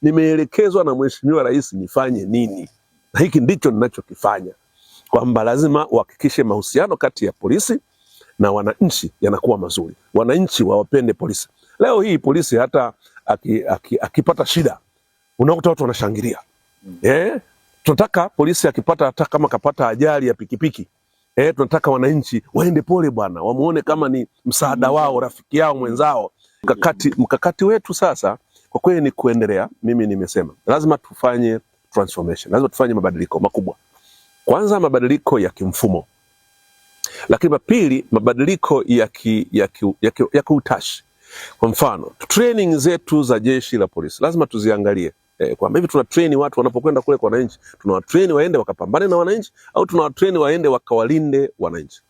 nimeelekezwa na Mheshimiwa Rais nifanye nini, na hiki ndicho ninachokifanya, kwamba lazima uhakikishe mahusiano kati ya polisi na wananchi yanakuwa mazuri, wananchi wawapende polisi. Leo hii polisi hata akipata shida unakuta watu wanashangilia. Tunataka polisi akipata, hata kama kapata ajali ya pikipiki, tunataka wananchi waende pole bwana, wamuone kama ni msaada wao, rafiki yao, mwenzao. Mkakati wetu sasa kwa kweli ni kuendelea. Mimi nimesema lazima tufanye transformation, lazima tufanye mabadiliko makubwa. Kwanza mabadiliko ya kimfumo, lakini pili mabadiliko ya kiutashi. Kwa mfano training zetu za jeshi la polisi lazima tuziangalie, kwamba hivi tuna train watu wanapokwenda kule kwa wananchi, tunawatrain waende wakapambane na wananchi au tunawatrain waende wakawalinde wananchi.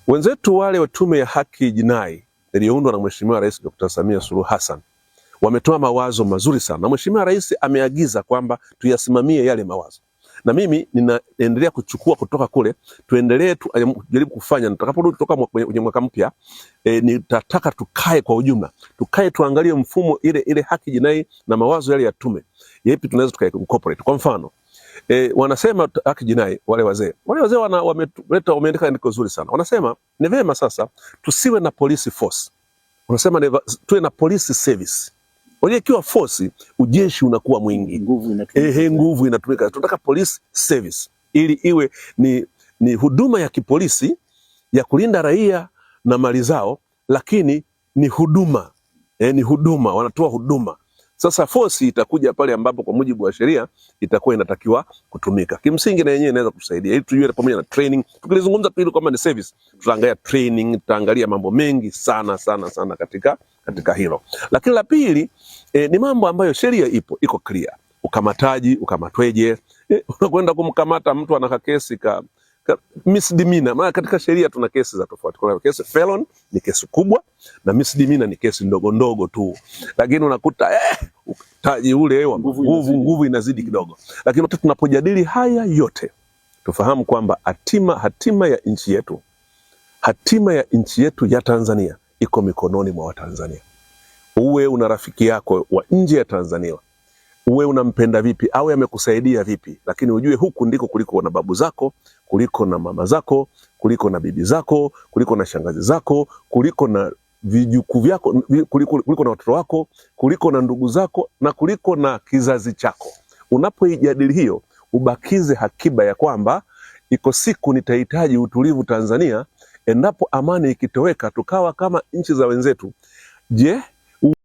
Wenzetu wale wa Tume ya Haki Jinai iliyoundwa na Mheshimiwa Rais Dr. Samia Suluhu Hassan wametoa mawazo mazuri sana, na Mheshimiwa Rais ameagiza kwamba tuyasimamie yale mawazo, na mimi ninaendelea kuchukua kutoka kule, tuendelee tujaribu kufanya. Nitakaporudi kutoka kwenye mwaka mpya, nitataka tukae kwa ujumla, tukae tuangalie mfumo ile haki jinai na mawazo yale ya tume, yapi tunaweza tukaincorporate. Kwa mfano wanasema haki jinai, wale wazee wameandika andiko zuri sana, wanasema ni vema sasa tusiwe na police force, wanasema tuwe na police service. Unajua ikiwa force, ujeshi unakuwa mwingi, nguvu inatumika. Tunataka police service ili iwe ni huduma ya kipolisi ya kulinda raia na mali zao, lakini ni huduma, ni huduma, wanatoa huduma. Sasa force itakuja pale ambapo kwa mujibu wa sheria itakuwa inatakiwa kutumika. Kimsingi na yenyewe inaweza kusaidia ili tujue, pamoja na training. Tukilizungumza pili kama ni service, tutaangalia training, tutaangalia mambo mengi sana katika hilo. Lakini la pili ni mambo ambayo sheria iko clear. Ukamataji, ukamatweje? Unakwenda kumkamata mtu ana kesi misdemeanor. Maana katika sheria tuna kesi za tofauti. Kuna kesi felon, ni kesi kubwa, na misdemeanor ni kesi ndogo ndogo tu. Lakini unakuta taji ule wa nguvu inazidi kidogo. Lakini tunapojadili haya yote, tufahamu kwamba hatima ya nchi yetu ya Tanzania iko mikononi mwa Watanzania. Uwe una rafiki yako wa nje ya Tanzania, uwe unampenda vipi, awe amekusaidia vipi, lakini ujue huku ndiko kuliko na babu zako, kuliko na mama zako, kuliko na bibi zako, kuliko na shangazi zako, kuliko na vijukuu vyako, kuliko na watoto wako, kuliko na ndugu zako, na kuliko na kizazi chako. Unapoijadili hiyo, ubakize hakiba ya kwamba iko siku nitahitaji utulivu Tanzania. Endapo amani ikitoweka tukawa kama nchi za wenzetu, je,